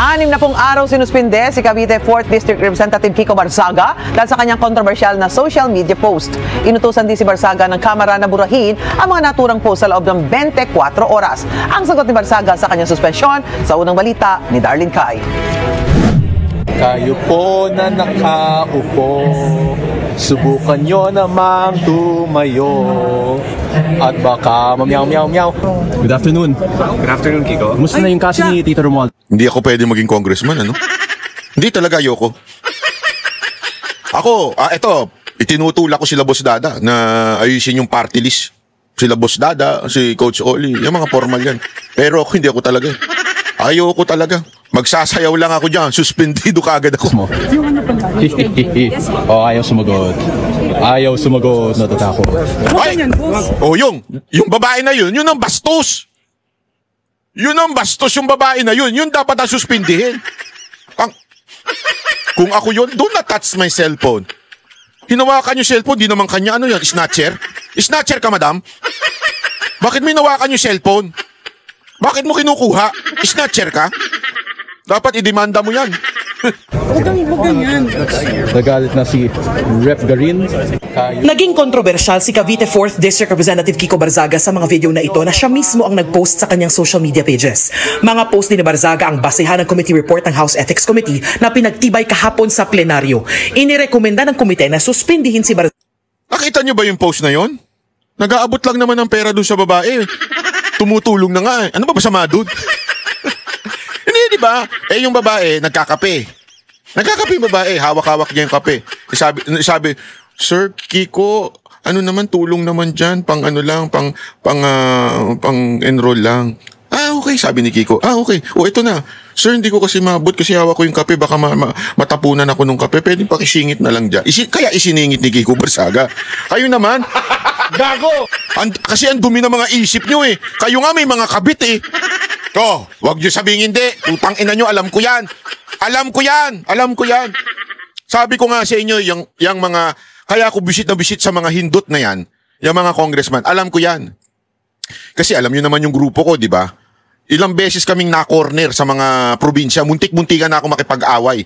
6 na pong araw sinuspinde si Cavite 4th District Representative Kiko Barzaga dahil sa kanyang kontrobersyal na social media post. Inutusan din si Barzaga ng Kamara na burahin ang mga naturang post sa loob ng 24 oras. Ang sagot ni Barzaga sa kanyang suspensyon sa unang balita ni Darlene Kai. Kayo po na nakaupo, subukan nyo namang tumayo at baka mamyaw-meow-meow. Good afternoon. Good afternoon, Kiko. Kumusta na yung kaso ni Tito Romuald? Hindi ako pwede maging congressman, ano? Hindi talaga, ayoko. Ako, eto, itinutulak ko sila Boss Dada na ayusin yung party list. Sila Boss Dada, si Coach Oli, yung mga formal yan. Pero ako, hindi ako talaga. Ayoko talaga. Magsasayaw lang ako dyan, suspendido kaagad ako. Oh, ayaw sumagot. Ayaw sumagot, natatakot. Ay! Oh, yung babae na yun ang bastos. Yun ang bastos, yung babae na yun dapat ang suspindihin. Kung ako yun, do not touch my cellphone. Hinawakan yung cellphone, di naman kanya, ano yan, snatcher? Snatcher ka, madam? Bakit mo hinawakan yung cellphone? Bakit mo kinukuha? Snatcher ka? Dapat idemanda mo yan. Huwag ganyan. Nagalit na si Rep. Garin. Naging kontrobersyal si Cavite 4th District Representative Kiko Barzaga sa mga video na ito na siya mismo ang nag-post sa kanyang social media pages. Mga post ni Barzaga ang basehan ng committee report ng House Ethics Committee na pinagtibay kahapon sa plenaryo. Inirekomenda ng komite na suspindihin si Barzaga. Nakita niyo ba yung post na yon? Nag-aabot lang naman ng pera doon sa babae. Tumutulong na nga. Ano ba masama doon? Hindi, di ba? Yung babae, nagkakape. Nagkakape yung babae, hawak-hawak niya yung kape. Sabi, Sir Kiko, ano naman, tulong naman dyan, pang ano lang, pang enroll lang. Okay, sabi ni Kiko. Okay, ito na. Sir, hindi ko kasi mabot kasi hawak ko yung kape, baka matapunan ako ng kape, pwedeng pakisingit na lang dyan. Kaya isiningit ni Kiko Barzaga. Kayo naman, gago! Kasi ang dumi ng mga isip nyo eh. Kayo nga may mga kabit eh. Wag nyo sabihin hindi. Utang ina nyo, alam ko yan. Alam ko yan. Sabi ko nga sa inyo, yung mga, kaya ako bisit na bisit sa mga hindot na yan, yung mga congressman, alam ko yan. Kasi alam nyo naman yung grupo ko, di ba? Ilang beses kaming na-corner sa mga probinsya, muntik-muntikan na ako makipag-away.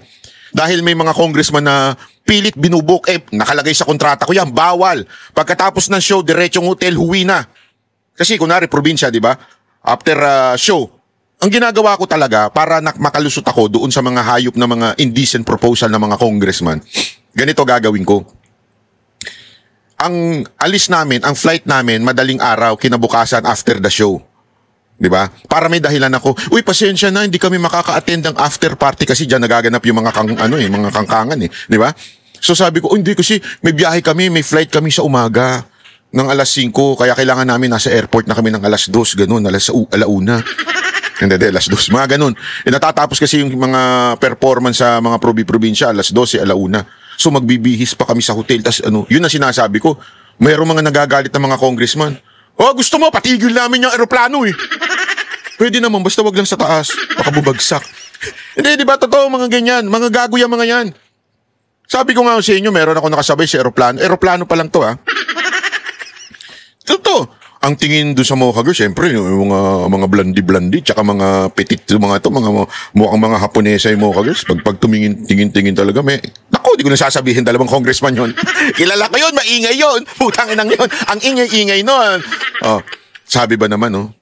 Dahil may mga congressman na pilit binubuk, nakalagay sa kontrata ko yan, bawal. Pagkatapos ng show, diretsong hotel, huwi na. Kasi kunwari, probinsya, di ba? After show, ang ginagawa ko talaga para makalusot ako doon sa mga hayop na mga indecent proposal ng mga congressman, ganito gagawin ko. Ang alis namin, ang flight namin, madaling araw, kinabukasan after the show. Diba? Para may dahilan ako, pasensya na, hindi kami makaka-attend ng after party kasi dyan nagaganap yung mga mga kangkangan eh. Diba? So sabi ko, hindi kasi may biyahe kami, may flight kami sa umaga ng alas 5, kaya kailangan namin nasa airport na kami ng alas 2, ganun, alauna. Hindi, alas 2, mga ganun. Natatapos kasi yung mga performance sa mga probinsya, alas 12, alauna. So magbibihis pa kami sa hotel, tas yun ang sinasabi ko. Mayroong mga nagagalit na mga congressman. Gusto mo, patigil namin yung aeroplano eh. Pwede naman, basta wag lang sa taas. Baka bubagsak. Hindi, di ba, totoo mga ganyan. Mga gago yung mga yan. Sabi ko nga sa inyo, meron ako nakasabay sa aeroplano. Aeroplano pa lang to, ha. Totoo. Ang tingin doon sa Mocha Girl, syempre, yung mga blondie-blondie, tsaka mga petit, mga mukhang mga Haponesa yung Mocha Girls. Pag tingin talaga, di ko na sasabihin, dalawang congressman yun. Kilala ko yun, maingay yun. Putang inang yun. Ang ingay-ingay nun. Sabi ba naman,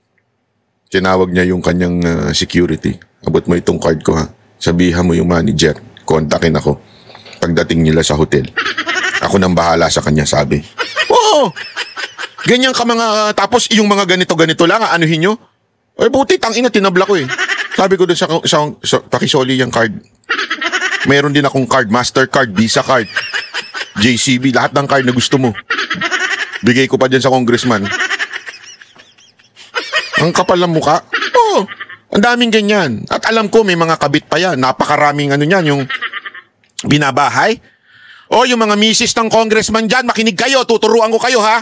tinawag niya yung kanyang security. Abot mo itong card ko, ha. Sabihan mo yung manager. Kontakin ako. Pagdating nila sa hotel. Ako nang bahala sa kanya, sabi. Oo! Ganyan ka mga, tapos yung mga ganito-ganito lang, anuhin nyo? Buti, tangina, tinabla ko eh. Sabi ko doon sa pakisoli yung card. Meron din akong card, Mastercard, Visa card, JCB, lahat ng card na gusto mo. Bigay ko pa dyan sa congressman. Ang kapal ng muka. Ang daming ganyan. At alam ko, may mga kabit pa yan. Napakaraming yung binabahay. Yung mga misis ng congressman dyan, makinig kayo, tuturuan ko kayo, ha?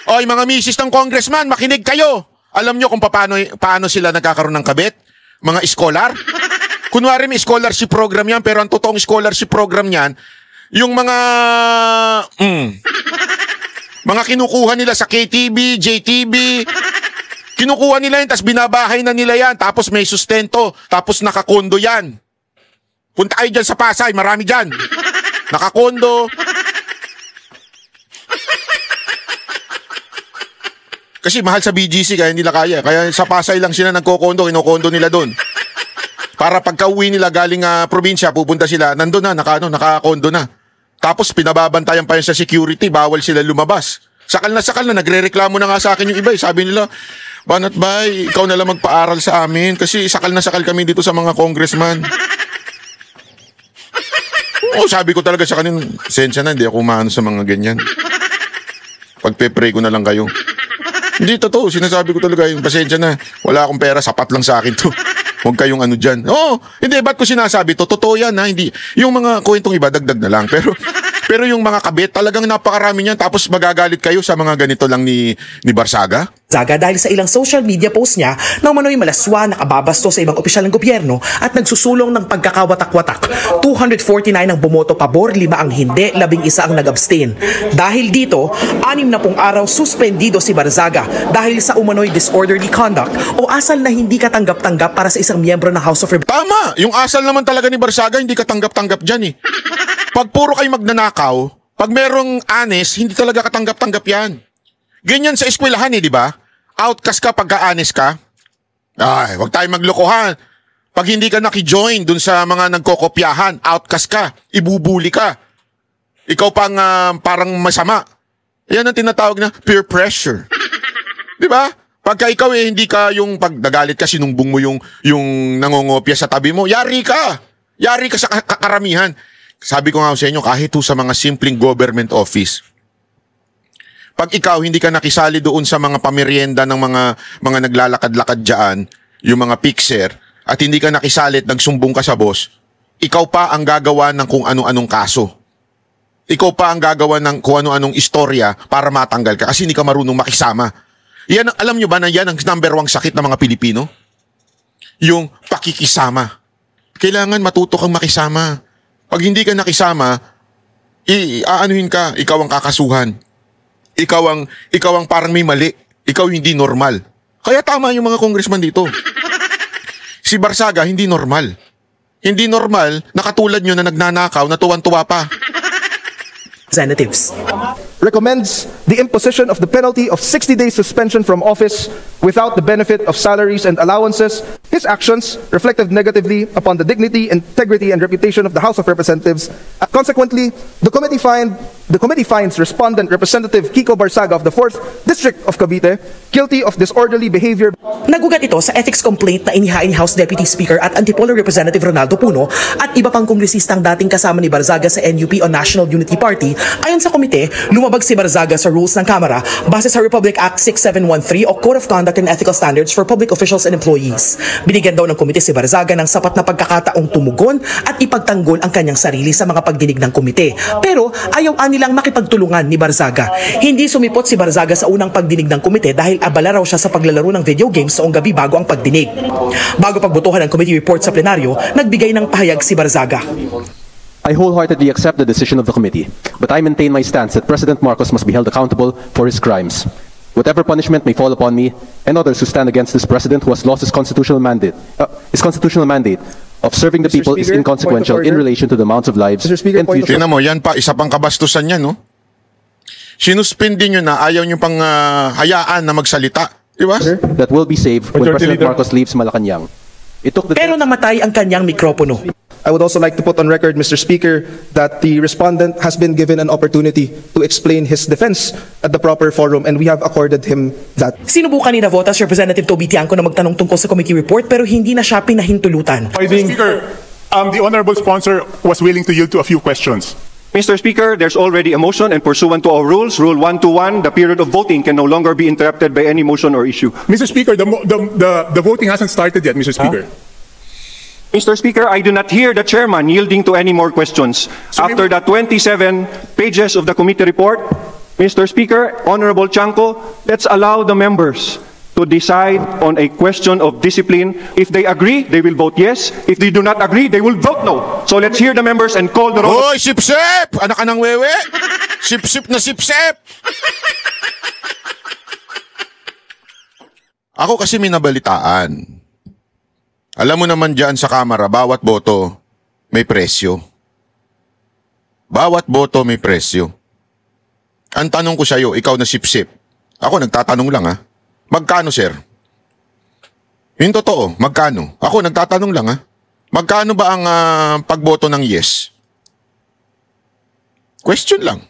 Yung mga misis ng congressman, makinig kayo. Alam nyo kung paano sila nagkakaroon ng kabit? Mga scholar? Kunwari may scholarship program yan, pero ang totoong scholarship program yan, yung mga kinukuha nila sa KTV, JTV, Kinukuha nila yan, tapos binabahay na nila yan, tapos may sustento, tapos nakakondo yan. Punta kayo dyan sa Pasay, marami dyan. Nakakondo. Kasi mahal sa BGC, kaya hindi nila kaya. Kaya sa Pasay lang sila nagkokondo, kinokondo nila doon. Para pagka-uwi nila galing probinsya, pupunta sila, nandun na, nakakondo na. Tapos pinababantayan pa yan sa security, bawal sila lumabas. Sakal na, nagre-reklamo na nga sa akin yung iba. Sabi nila, Banat Bay, ikaw na lang magpaaral sa amin kasi sakal na sakal kami dito sa mga congressman. Oo, sabi ko talaga sa kanila, sensya na, hindi ako umano sa mga ganyan. Pagpe-pray ko na lang kayo. Hindi, totoo, sinasabi ko talaga yung pasensya na, wala akong pera, sapat lang sa akin to. Huwag kayong ano dyan. Oo, hindi, ba't ko sinasabi to? Totoo yan ha, hindi. Yung mga kwentong iba, dagdag na lang. Pero yung mga kabit, talagang napakarami niyan. Tapos magagalit kayo sa mga ganito lang ni Barsaga? Zaga dahil sa ilang social media post niya na umano'y malaswa, nakababasto sa ibang opisyal ng gobyerno at nagsusulong ng pagkakawatak-watak. 249 ang bumoto pabor, 5 ang hindi, 11 ang nag-abstain. Dahil dito, 60 araw suspendido si Barzaga dahil sa umano'y disorderly conduct o asal na hindi katanggap-tanggap para sa isang miyembro ng House of Representatives. Tama! Yung asal naman talaga ni Barsaga, hindi katanggap-tanggap dyan eh. Pag puro kayo magnanakaw, pag merong honest, hindi talaga katanggap-tanggap yan. Ganyan sa eskwelahan eh, di ba? Outcast ka pagka-honest ka. Ay, wag tayo maglokohan. Pag hindi ka naki-join dun sa mga nagkokopyahan, outcast ka, ibubuli ka. Ikaw pang parang masama. Yan ang tinatawag na peer pressure. Di ba? Pagka ikaw hindi ka yung pag nagalit ka, sinumbong mo yung nangongopya sa tabi mo, yari ka. Yari ka sa karamihan. Sabi ko nga sa inyo, kahit sa mga simpleng government office, pag ikaw hindi ka nakisali doon sa mga pamerienda ng mga naglalakad-lakad dyan, yung mga fixer, at hindi ka nakisali at nagsumbong ka sa boss, ikaw pa ang gagawa ng kung ano-anong kaso. Ikaw pa ang gagawa ng kung ano-anong istorya para matanggal ka kasi hindi ka marunong makisama. Yan, alam nyo ba na yan ang number 1 sakit ng mga Pilipino? Yung pakikisama. Kailangan matuto kang makisama. Pag hindi ka nakisama, aanuhin ka, ikaw ang kakasuhan. Ikaw ang parang may mali. Ikaw hindi normal. Kaya tama yung mga congressman dito. Si Barsaga hindi normal. Hindi normal na katulad nyo na nagnanakaw na tuwan-tuwa pa. Representatives. Recommends the imposition of the penalty of 60 days suspension from office without the benefit of salaries and allowances. His actions reflected negatively upon the dignity, integrity, and reputation of the House of Representatives. Consequently, the committee finds respondent Representative Kiko Barsaga of the 4th District of Cavite guilty of disorderly behavior. Nagugat ito sa ethics complaint na inihain ni House Deputy Speaker at Antipolo Representative Ronaldo Puno at iba pang kongresistang dating kasama ni Barzaga sa NUP o National Unity Party. Ayon sa komite, lumabag si Barzaga sa rules ng Kamara base sa Republic Act 6713 o Code of Conduct and Ethical Standards for Public Officials and Employees. Binigyan daw ng komite si Barzaga ng sapat na pagkakataong tumugon at ipagtanggol ang kanyang sarili sa mga pagdinig ng komite. Pero ayaw nilang makipagtulungan ni Barzaga. Hindi sumipot si Barzaga sa unang pagdinig ng komite dahil abala raw siya sa paglalaro ng video games noong gabi bago ang pagdinig. Bago pagbutuhan ng committee report sa plenaryo, nagbigay ng pahayag si Barzaga. I wholeheartedly accept the decision of the committee, but I maintain my stance that President Marcos must be held accountable for his crimes. Whatever punishment may fall upon me and others who stand against this president who has lost his constitutional mandate of serving the people is inconsequential in relation to the amounts of lives and future. Tingnan mo, yan pa, isa pang kabastusan yan, no? Sinuspindi nyo na, ayaw nyo pang hayaan na magsalita. Di ba? That will be saved when President Marcos leaves Malacanang. Pero namatay ang kanyang mikropono. I would also like to put on record, Mr. Speaker, that the respondent has been given an opportunity to explain his defense at the proper forum, and we have accorded him that. Sinubukan ni Navotas Representative Toby Tiangco na magtanong tungkol sa committee report pero hindi na siya pinahintulutan. Mr. Speaker, the honorable sponsor was willing to yield to a few questions. Mr. Speaker, there's already a motion and pursuant to our rules, Rule 121, the period of voting can no longer be interrupted by any motion or issue. Mr. Speaker, the voting hasn't started yet, Mr. Speaker. Mr. Speaker, I do not hear the chairman yielding to any more questions. After the 27 pages of the committee report, Mr. Speaker, Honorable Chanco, let's allow the members to decide on a question of discipline. If they agree, they will vote yes. If they do not agree, they will vote no. So let's hear the members and call the roll. Hoy, sip-sip! Anak ka ng wewe! Sip-sip na sip-sip! Ako kasi may nabalitaan. Alam mo naman dyan sa Kamara, bawat boto may presyo. Bawat boto may presyo. Ang tanong ko sa'yo, ikaw na sip-sip. Ako nagtatanong lang ha. Magkano, sir? Yung totoo, magkano? Ako nagtatanong lang ha. Magkano ba ang pagboto ng yes? Question lang.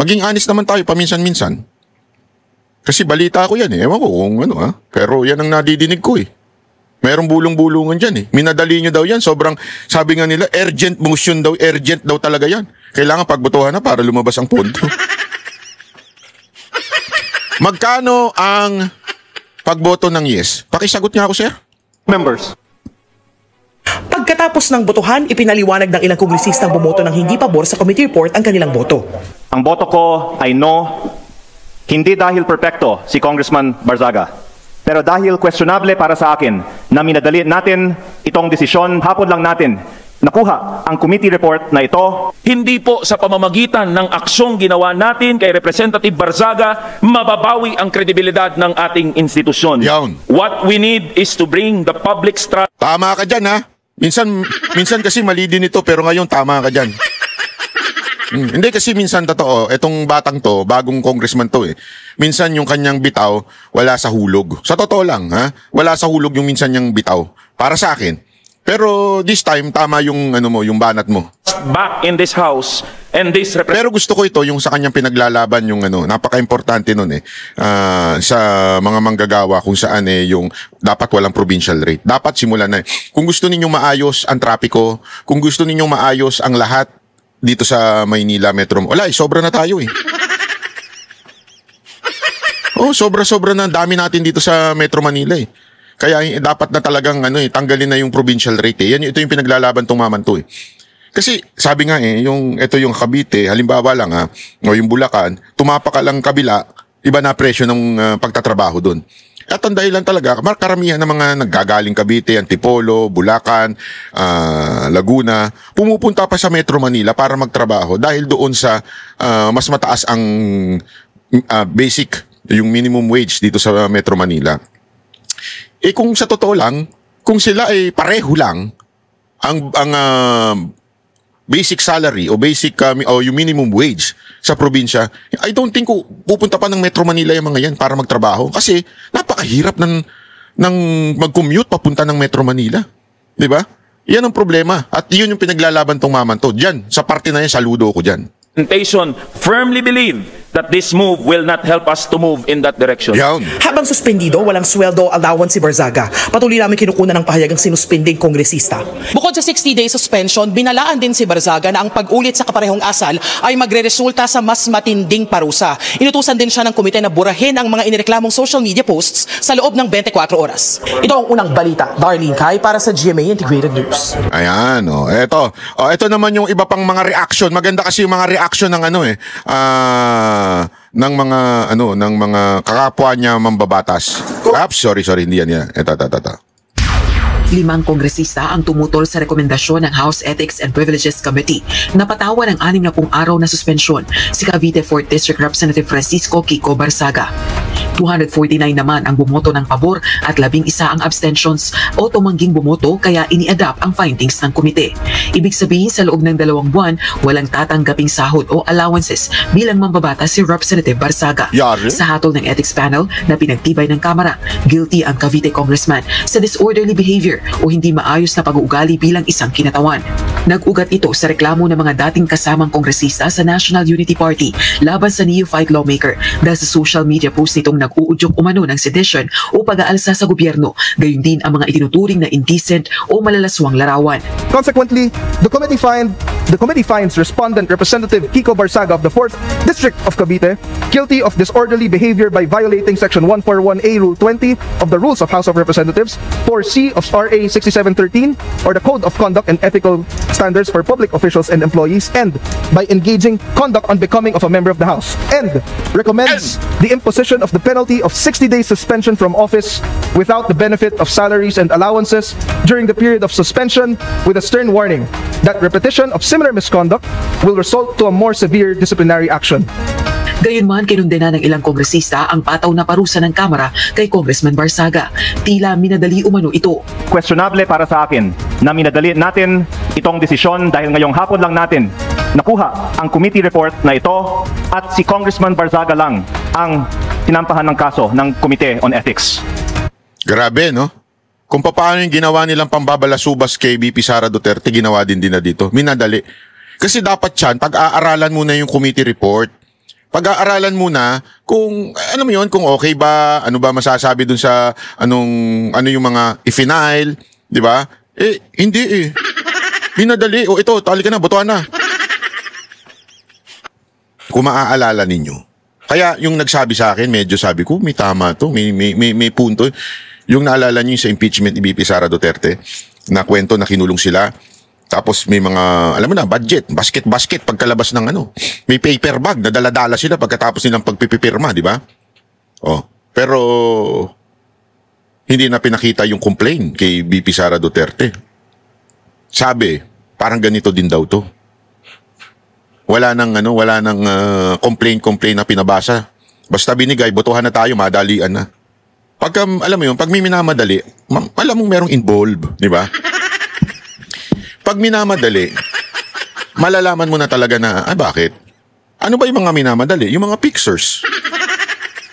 Maging honest naman tayo paminsan-minsan. Kasi balita ko yan eh. Ewan ko kung ano ha. Pero yan ang nadidinig ko eh. Merong bulong-bulungan dyan eh. Minadali nyo daw yan. Sobrang, sabi nga nila, urgent motion daw. Urgent daw talaga yan. Kailangan pagbotohan na para lumabas ang pondo. Magkano ang pagboto ng yes? Pakisagot nga ako, sir. Members. Pagkatapos ng botohan, ipinaliwanag ng ilang kongresistang bumoto ng hindi pabor sa committee report ang kanilang boto. Ang boto ko ay no, hindi dahil perpekto si Congressman Barzaga. Pero dahil questionable para sa akin na minadali natin itong desisyon, hapon lang natin nakuha ang committee report na ito. Hindi po sa pamamagitan ng aksyong ginawa natin kay Representative Barzaga mababawi ang kredibilidad ng ating institusyon. Yawn. What we need is to bring the public's trust. Tama ka dyan ha. Minsan kasi mali din ito pero ngayon tama ka dyan. Hindi kasi minsan totoo, etong batang to, bagong congressman to eh. Minsan yung kanyang bitaw, wala sa hulog. Sa totoo lang, ha? Wala sa hulog yung minsan niyang bitaw. Para sa akin. Pero this time, tama yung, ano mo, yung banat mo. Back in this house, and this pero gusto ko ito, yung sa kanyang pinaglalaban, yung ano, napaka-importante nun eh. Sa mga manggagawa kung saan eh, yung dapat walang provincial rate. Dapat simulan na eh. Kung gusto ninyong maayos ang trapiko, kung gusto ninyong maayos ang lahat, dito sa Maynila Metro. Wala, sobra na tayo eh. Oh, sobra-sobra na dami natin dito sa Metro Manila eh. Kaya dapat na talagang tanggalin na yung provincial rate eh. Ito yung pinaglalaban tong maman to eh. Kasi sabi nga eh, ito yung Cavite, halimbawa lang o yung Bulacan, tumapak ka lang kabila, iba na presyo ng pagtatrabaho doon. At ang dahilan talaga, karamihan ng mga naggagaling Cavite, Antipolo, Bulacan, Laguna, pumupunta pa sa Metro Manila para magtrabaho dahil doon sa mas mataas ang basic, yung minimum wage dito sa Metro Manila. Eh kung sa totoo lang, kung sila ay pareho lang, ang basic salary o basic o yung minimum wage sa probinsya, I don't think pupunta pa ng Metro Manila yung mga yan para magtrabaho kasi napakahirap ng mag-commute papunta ng Metro Manila. 'Di ba? Yan ang problema at yun yung pinaglalaban tong maman to. Diyan, sa parte na yan, saludo ko diyan. Firmly believe that this move will not help us to move in that direction. Habang suspendido, walang sweldo allowance si Barzaga. Patuloy namin kinukunan ng pahayagang sinuspending kongresista. Bukod sa 60-day suspension, binalaan din si Barzaga na ang pag-ulit sa kaparehong asal ay magre-resulta sa mas matinding parusa. Inutusan din siya ng komite na burahin ang mga inireklamong social media posts sa loob ng 24 oras. Ito ang unang balita. Darlene Kai para sa GMA Integrated News. Ayan, ito naman yung iba pang mga reaction. Maganda kasi yung mga reaction ng ng mga kakapwa niya mambabatas. Sorry, hindi yan. Ito. 5 kongresista ang tumutol sa rekomendasyon ng House Ethics and Privileges Committee na patawan ng 60 araw na suspensyon si Cavite 4th District Representative Francisco Kiko Barzaga. 249 naman ang bumoto ng pabor at 11 ang abstentions o tumangging bumoto kaya ini-adapt ang findings ng komite. Ibig sabihin sa loob ng 2 buwan, walang tatanggaping sahod o allowances bilang mambabatas si Representative Barzaga. Sa hatol ng ethics panel na pinagtibay ng Kamara, guilty ang Cavite congressman sa disorderly behavior o hindi maayos na pag-uugali bilang isang kinatawan. Nag-ugat ito sa reklamo ng mga dating kasamang kongresista sa National Unity Party laban sa neophyte lawmaker dahil sa social media post nitong nag-uudyok umano ng sedition o pag-aalsa sa gobyerno, gayon din ang mga itinuturing na indecent o malalaswang larawan. Consequently, the committee finds respondent Representative Kiko Barzaga of the 4th District of Cavite guilty of disorderly behavior by violating Section 141A Rule 20 of the Rules of House of Representatives, 4C of RA 6713 or the Code of Conduct and Ethical Standards for Public Officials and Employees, and by engaging conduct unbecoming of a member of the House, and recommends the imposition of the penalty of 60 days suspension from office without the benefit of salaries and allowances during the period of suspension, with a stern warning that repetition of similar misconduct will result to a more severe disciplinary action. Gayunman, kinundena ng ilang kongresista ang pataw na parusa ng Kamara kay Congressman Barzaga. Tila minadali umano ito. Questionable para sa akin na minadali natin itong desisyon dahil ngayong hapon lang natin nakuha ang committee report na ito at si Congressman Barzaga lang ang tinampahan ng kaso ng Committee on Ethics. Grabe, no? Kung paano yung ginawa nilang pambabalasubas kay VP Sara Duterte, ginawa din na dito. Minadali. Kasi dapat yan, pag-aaralan muna yung committee report. Pag-aaralan muna kung, ano mo yun, kung okay ba, ano ba masasabi dun sa, ano yung mga i-final, di ba? Hindi eh. Minadali. O ito, tali ka na, botohan na. Kung maaalala ninyo. Kaya yung nagsabi sa akin, medyo sabi ko, may tama to, may punto. Yung naalala nyo sa impeachment ni VP Sara Duterte, na kwento na kinulong sila, tapos may mga, alam mo na, budget, basket pagkalabas ng may paper bag, nadala-dala sila pagkatapos nilang pagpipirma, di ba? Pero, hindi na pinakita yung complaint kay VP Sara Duterte. Sabi, parang ganito din daw to. Wala nang complaint na pinabasa. Basta binigay, botohan na tayo, madalian na. Pagka, alam mo yun, pag may minamadali, alam mong merong involved, di ba? Pag minamadali, malalaman mo na talaga na, bakit? Ano ba yung mga minamadali? Yung mga pictures.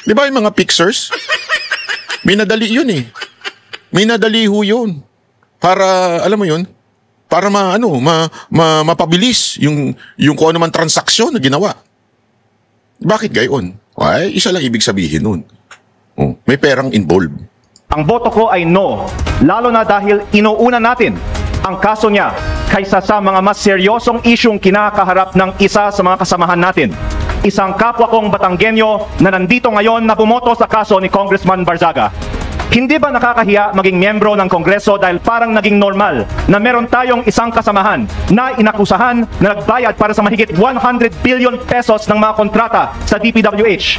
Di ba yung mga pictures? Minadali yun eh. Minadali ho yun. Para, alam mo yun, para mapabilis yung kung ano man transaksyon na ginawa. Bakit gayon? Ay, isa lang ibig sabihin nun. May perang involved. Ang boto ko ay no, lalo na dahil inuuna natin ang kaso niya kaysa sa mga mas seryosong isyong kinakaharap ng isa sa mga kasamahan natin. Isang kapwa kong Batanggenyo na nandito ngayon na bumoto sa kaso ni Congressman Barzaga. Hindi ba nakakahiya maging miyembro ng Kongreso dahil parang naging normal na meron tayong isang kasamahan na inakusahan na nagbayad para sa mahigit 100 billion pesos ng mga kontrata sa DPWH?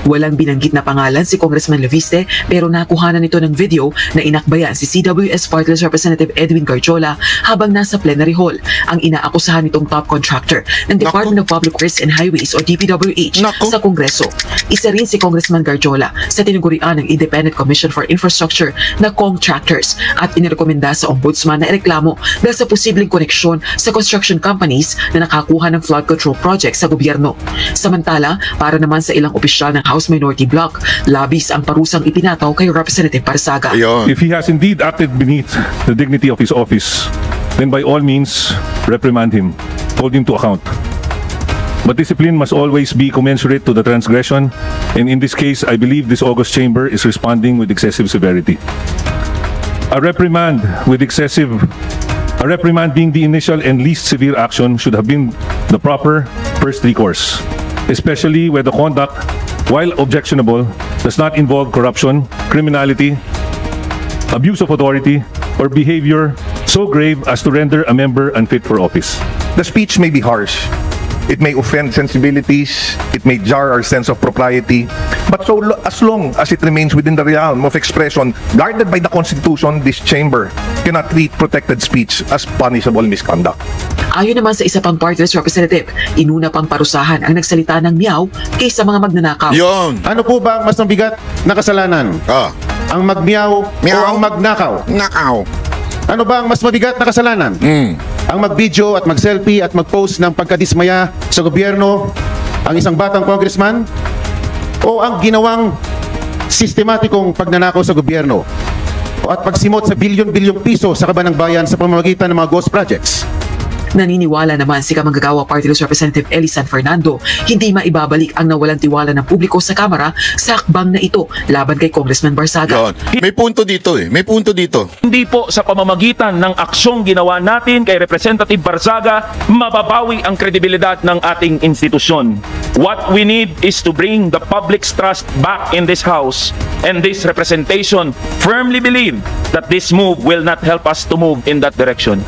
Walang binanggit na pangalan si Congressman Leviste pero nakuhanan nito ng video na inakbayan si CWS Party List Representative Edwin Garjola habang nasa plenary hall. Ang inaakusahan nitong top contractor ng Department of Public Works and Highways o DPWH sa Kongreso. Isa rin si Congressman Garjola sa tinagurian ng Independent Commission for Infrastructure na contractors at inirekomenda sa ombudsman na ireklamo dahil sa posibleng koneksyon sa construction companies na nakakuha ng flood control project sa gobyerno. Samantala, para naman sa ilang opisyal ng House Minority Bloc, labis ang parusang ipinataw kay Representative Barzaga. If he has indeed acted beneath the dignity of his office, then by all means, reprimand him, hold him to account. But discipline must always be commensurate to the transgression, and in this case, I believe this August chamber is responding with excessive severity. A reprimand being the initial and least severe action should have been the proper first recourse, especially where the conduct, while objectionable, does not involve corruption, criminality, abuse of authority, or behavior so grave as to render a member unfit for office. The speech may be harsh. It may offend sensibilities, it may jar our sense of propriety, but as long as it remains within the realm of expression guarded by the Constitution, this chamber cannot treat protected speech as punishable misconduct. Ayon naman sa isa pang party list representative, inuna pang parusahan ang nagsalita ng miyaw kaysa mga magnanakaw. Ano po ba mas mabigat na kasalanan? Ang magmiyaw o ang magnakaw? Nakaw. Ano ba ang mas mabigat na kasalanan? Ang mag-video at mag-selfie at mag-post ng pagkadismaya sa gobyerno, ang isang batang congressman? O ang ginawang sistematikong pagnanakaw sa gobyerno at pagsimot sa bilyon-bilyong piso sa kaban ng bayan sa pamamagitan ng mga ghost projects? Naniniwala naman si Kamanggagawa Party List Representative Eli San Fernando hindi maibabalik ang nawalang tiwala ng publiko sa Kamara sa akbang na ito laban kay Congressman Barzaga. May punto dito eh. May punto dito. Hindi po sa pamamagitan ng aksyong ginawa natin kay Representative Barzaga mababawi ang kredibilidad ng ating institusyon. What we need is to bring the public's trust back in this House, and this representation firmly believe that this move will not help us to move in that direction.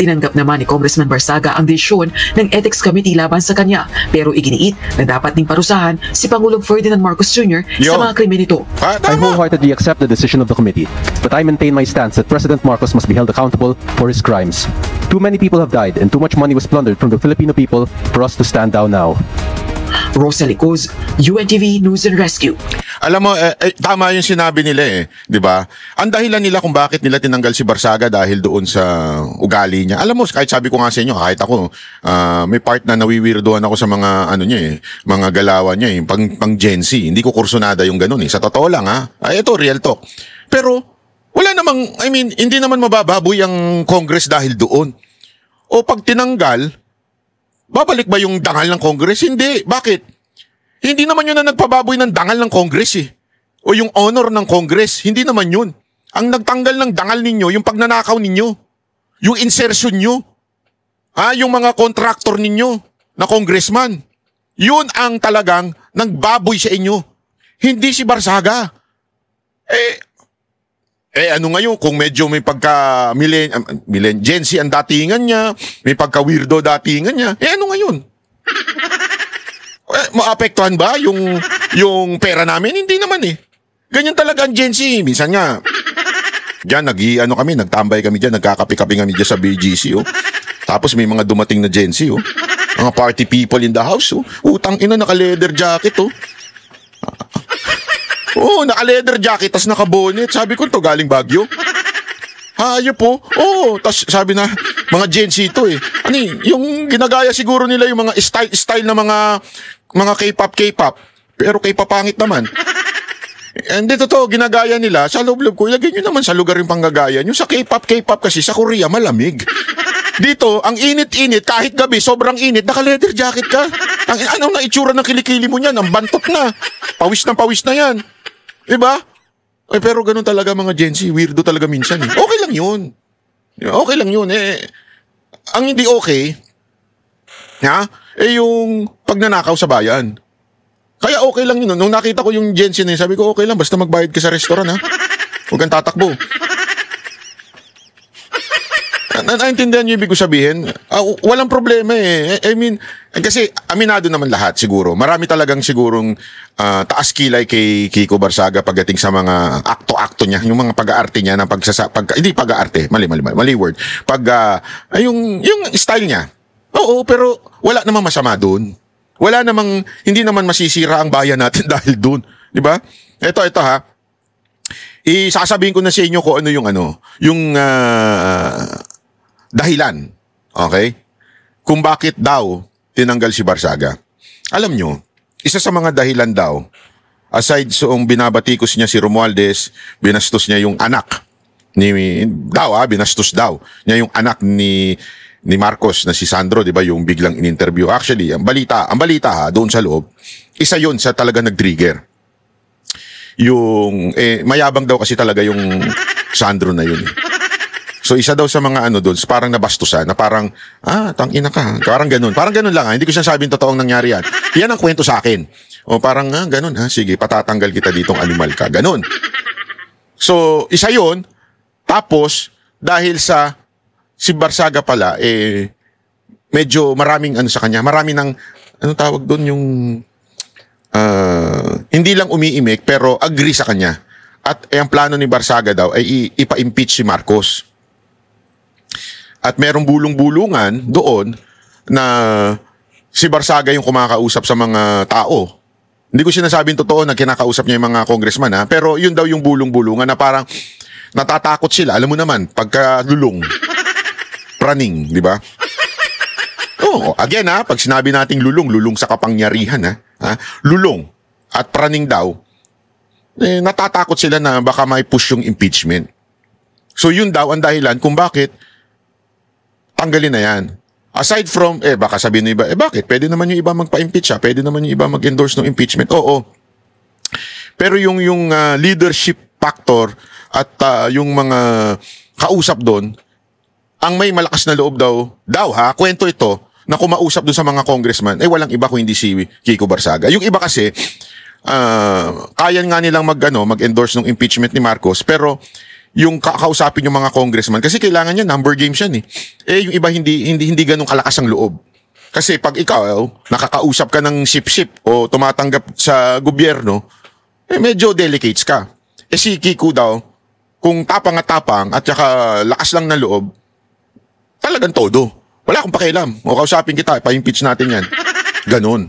Tinanggap naman ni Congressman Barzaga ang desisyon ng Ethics Committee laban sa kanya pero iginiit na dapat ding parusahan si Pangulong Ferdinand Marcos Jr. sa mga krimen nito. I wholeheartedly accept the decision of the committee, but I maintain my stance that President Marcos must be held accountable for his crimes. Too many people have died and too much money was plundered from the Filipino people for us to stand down now. Rosalie Cruz, UNTV News and Rescue. Alam mo, tama yung sinabi nila di ba? Ang dahilan nila kung bakit nila tinanggal si Barsaga dahil doon sa ugali niya. Alam mo, kahit sabi ko nga sa inyo, kahit ako, may part na nawiwirdohan ako sa mga, mga galawan niya pang Gen Z. Hindi ko kursunada yung ganun Sa totoo lang ito, real talk. Pero, wala namang, hindi naman mabababoy ang Congress dahil doon. O pag tinanggal, babalik ba yung dangal ng Congress? Hindi. Bakit? Hindi naman yun na nagpababoy ng dangal ng Congress O yung honor ng Congress. Hindi naman yun. Ang nagtanggal ng dangal ninyo, yung pagnanakaw ninyo. Yung insertion nyo. Yung mga contractor ninyo na congressman. Yun ang talagang nagbaboy sa inyo. Hindi si Barsaga. Ano ngayon, kung medyo may pagka Gen Z ang datingan niya, may pagka weirdo datingan niya, ano ngayon? Maapektuhan ba yung pera namin? Hindi naman Ganyan talaga ang Gen Z. Minsan nga, diyan, nagtambay kami diyan, nagkakape-kape kami diyan sa BGC, Tapos may mga dumating na Gen Z, Mga party people in the house, Utang ina, naka-leather jacket, naka-leather jacket, tas naka-bonnet. Sabi ko, to galing Baguio. Hayop po. Tas sabi na, mga Gen Z ito yung ginagaya siguro nila yung mga style na mga K-pop. Pero K-pop pangit naman. And totoo, ginagaya nila, sa loob-loob ko, ilagay nyo naman sa lugar yung panggagaya. Yung sa K-pop kasi, sa Korea, malamig. Dito, ang init-init, kahit gabi, sobrang init, naka-leather jacket ka. Anong naitsura ng kilikili mo niyan? Ang bantot na. Pawis na yan. Diba? Pero ganun talaga mga Gen Z, weirdo talaga minsan. Okay lang yun. Okay lang yun. Ang hindi okay, yung pagnanakaw sa bayan. Kaya okay lang yun. Nung nakita ko yung Gen Z sabi ko, okay lang, basta magbayad ka sa restaurant, Huwag kang tatakbo. Naintindihan niyo ibig ko sabihin? Walang problema kasi aminado naman lahat siguro. Marami talagang sigurong taas kilay kay Kiko Barsaga pagdating sa mga akto-akto niya, yung mga pag-aarte niya ng hindi pag-aarte, mali word. Yung style niya. Oo, pero wala namang masama doon. Hindi naman masisira ang bayan natin dahil doon, di ba? Ito isasabihin ko na sa inyo kung ano yung dahilan, okay? Kung bakit daw tinanggal si Barsaga. Alam nyo, isa sa mga dahilan daw, aside sa binabatikos niya si Romualdez, binastos niya yung anak binastos daw niya yung anak ni Marcos na si Sandro, di ba, yung biglang in-interview. Actually, ang balita doon sa loob, isa yun sa talaga nag-trigger. Yung, mayabang daw kasi talaga yung Sandro na yun. So isa daw sa mga doon, parang nabastusan, na parang, tangina ka. Parang ganun lang Hindi ko sinasabing totoong nangyari yan. Yan ang kwento sa akin. O parang, ganun sige, patatanggal kita ditong animal ka. Ganun. So, isa yun. Tapos, dahil si Barsaga pala, medyo maraming sa kanya. Marami ng, tawag doon yung, hindi lang umiimik, pero agree sa kanya. At ang plano ni Barsaga daw ay ipa-impeach si Marcos. At merong bulong-bulungan doon na si Barsaga yung kumakausap sa mga tao. Hindi ko sinasabing totoo na kinakausap niya yung mga congressman pero yun daw yung bulong-bulungan na parang natatakot sila. Alam mo naman, pagka-lulong, praning, di ba? Again pag sinabi nating lulong sa kapangyarihan lulong at praning daw, natatakot sila na baka may push yung impeachment. So yun daw ang dahilan kung bakit tanggalin na yan. Aside from, baka sabihin ng iba, bakit? Pwede naman yung iba magpa-impeach pwede naman yung iba mag-endorse ng impeachment. Oo. Pero yung leadership factor at yung mga kausap doon, ang may malakas na loob daw, kwento ito, na kumausap doon sa mga congressman, walang iba kung hindi si Kiko Barsaga. Yung iba kasi, kaya nga nilang mag-endorse ng impeachment ni Marcos, pero yung kakausapin yung mga congressman, kasi kailangan niya, number games yan yung iba hindi ganun kalakas ang loob. Kasi pag ikaw, nakakausap ka ng sip-sip o tumatanggap sa gobyerno, medyo delicates ka. Si Kiko daw, kung tapang at saka lakas lang ng loob, talagang todo. Wala akong pakialam. O kausapin kita, pa-impeach natin yan. Ganon.